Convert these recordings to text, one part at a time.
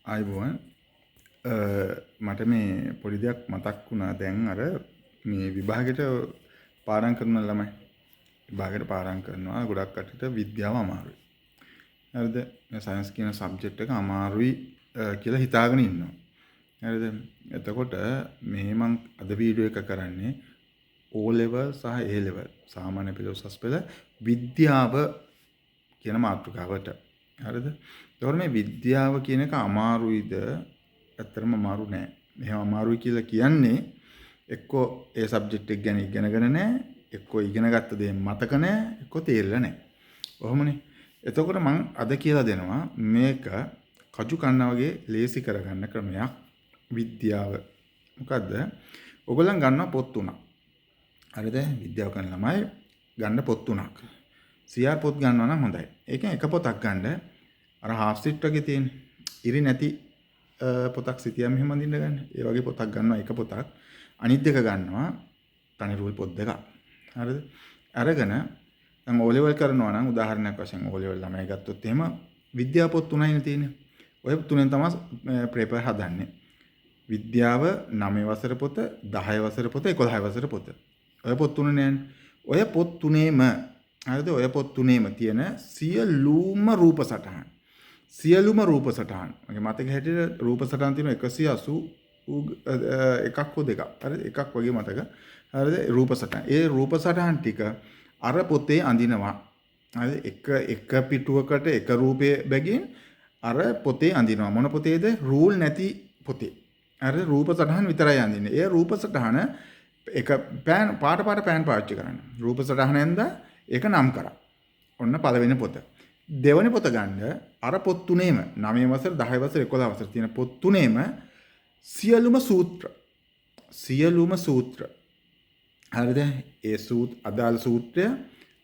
ආයිබෝන් මට මේ පොඩි දෙයක් මතක් වුණා දැන් අර මේ විභාගෙට පාඩම් කරන ළමයි විභාගෙට පාඩම් කරනවා ගොඩක් කටට විද්‍යාව අමාරුයි. හරිද? මේ සයන්ස් කියන සබ්ජෙක්ට් එක අමාරුයි කියලා හිතාගෙන ඉන්නවා. හරිද? එතකොට මේ මම අද වීඩියෝ එක කරන්නේ O level සහ A level සාමාන්‍ය පෙළ උසස් පෙළ විද්‍යාව කියන මාතෘකාවට. හරිද? ඒතකොට මේ විද්‍යාව කියන එක අමාරුයිද? ඇත්තටම අමාරු නෑ. මෙහෙම අමාරුයි කියලා කියන්නේ එක්කෝ ඒ සබ්ජෙක්ට් එක ගැන ඉගෙනගෙන නෑ, එක්කෝ ඉගෙනගත්ත දේ මතක නෑ, එක්කෝ තේරෙලා නෑ. ඔහොමනේ. එතකොට මම අද කියලා දෙනවා මේක කජු කන්නා වගේ ලේසි කරගන්න ක්‍රමයක් විද්‍යාව. මොකද්ද? ඔයගොල්ලන් ගන්නවා පොත් තුනක්. හරිද? විද්‍යාව කරන ළමයි ගන්න පොත් තුනක්. CR පොත් ගන්නවා නම් හොඳයි. ඒකෙන් එක පොතක් ගන්න. අර half sheet වගේ තියෙන ඉරි නැති පොතක් සිතියම් මෙහෙම අඳින්න ගන්න. ඒ වගේ පොතක් ගන්නවා එක පොතක්. අනිත් දෙක ගන්නවා තනි රූල් පොත් දෙකක්. හරිද? අරගෙන දැන් O level කරනවා නම් උදාහරණයක් වශයෙන් O level ළමයි ගත්තොත් එහෙම විද්‍යාව පොත් තුනයිනේ තියෙන්නේ. ඔය තුනෙන් තමයි පේපර් හදන්නේ. විද්‍යාව 9 වසර පොත, 10 වසර පොත, 11 වසර පොත. ඔය පොත් තුන නෑනේ. ඔය පොත් තුනේම හරිද? ඔය පොත් තුනේම තියෙන සියලුම රූප සටහන්. සියලුම රූප සටහන්. මගේ මතක හැටියට රූප සටහන් තියෙනවා 180 එකක් හෝ දෙකක්. හරිද? එකක් වගේ මතක. හරිද? රූප සටහන්. ඒ රූප සටහන් ටික අර පොතේ අඳිනවා. හරිද? එක පිටුවකට එක රූපයේ බැගින් අර පොතේ අඳිනවා. මොන පොතේද? රූල් නැති පොතේ. හරිද? රූප සටහන් විතරයි අඳින්නේ. ඒ රූප සටහන එක පාට පෑන් පාවිච්චි කරන්න. රූප සටහනෙන්ද ඒක නම් කරා. ඔන්න පළවෙනි පොත. දෙවෙනි පොත ගන්න අර පොත් තුනේම 9 වසර 10 වසර 11 වසර තියෙන පොත් තුනේම සියලුම සූත්‍ර හරිද? ඒ අදාළ සූත්‍රය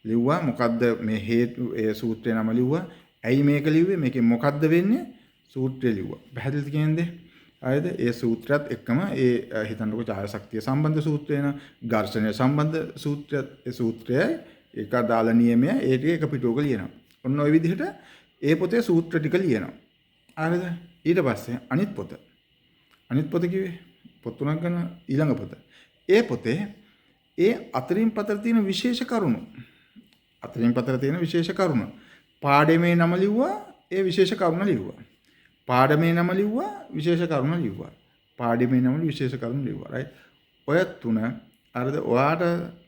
ලිව්වා. මොකද්ද මේ හේතු? ඒ සූත්‍රේ නම ලිව්වා. ඇයි මේක ලිව්වේ? මේකෙන් මොකද්ද වෙන්නේ? සූත්‍රය ලිව්වා. පැහැදිලිද කියන්නේ? හරිද? ඒ සූත්‍රයත් එක්කම ඒ හිතන්නකො ඡාය ශක්තිය සම්බන්ධ සූත්‍රය න ඝර්ෂණය සම්බන්ධ සූත්‍රයත් ඒ සූත්‍රයයි ඒක අදාළ නියමය ඒ ටික එක පිටුවක ලියනවා. ඔන්න ඔය විදිහට ඒ පොතේ සූත්‍ර ටික ලියනවා. හරිද? ඊට පස්සේ අනිත් පොත කිව්වේ පොත් තුනක් ගන්න ඊළඟ පොත. ඒ පොතේ ඒ අතරින් පතර තියෙන විශේෂ කරුණු. පාඩමේ නම ලිව්වා, ඒ විශේෂ කරුණ ලිව්වා. පාඩමේ නම ලිව්වා, විශේෂ කරුණ ලිව්වා. පාඩමේ නම විශේෂ කරුණ ලිව්වා. right? ඔය තුන හරිද? ඔයාට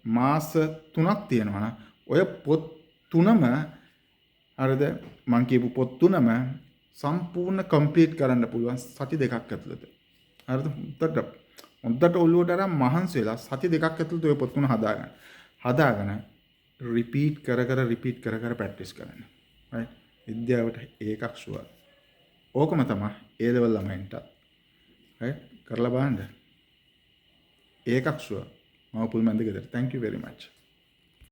මාස 3ක් තියෙනවා නම් ඔය පොත් තුනම හරිද? මං කියපු පොත් තුනම සම්පූර්ණ කම්ප්ලීට් කරන්න පුළුවන් සති දෙකක් ඇතුළත. හරිද? හොඳට ඔළුවට අරන් මහන්සි වෙලා සති දෙකක් ඇතුළත ඔය පොත් තුන හදාගෙන රිපීට් කර ප්‍රැක්ටිස් කරන්න. right? විද්‍යාවට ඒකක් ෂුවර්. ඕකම තමයි A level ළමයින්ට. right? කරලා බලන්න. ඒකක් ෂුවර්. මම පුල් මන්ද ගෙදර. thank you very much.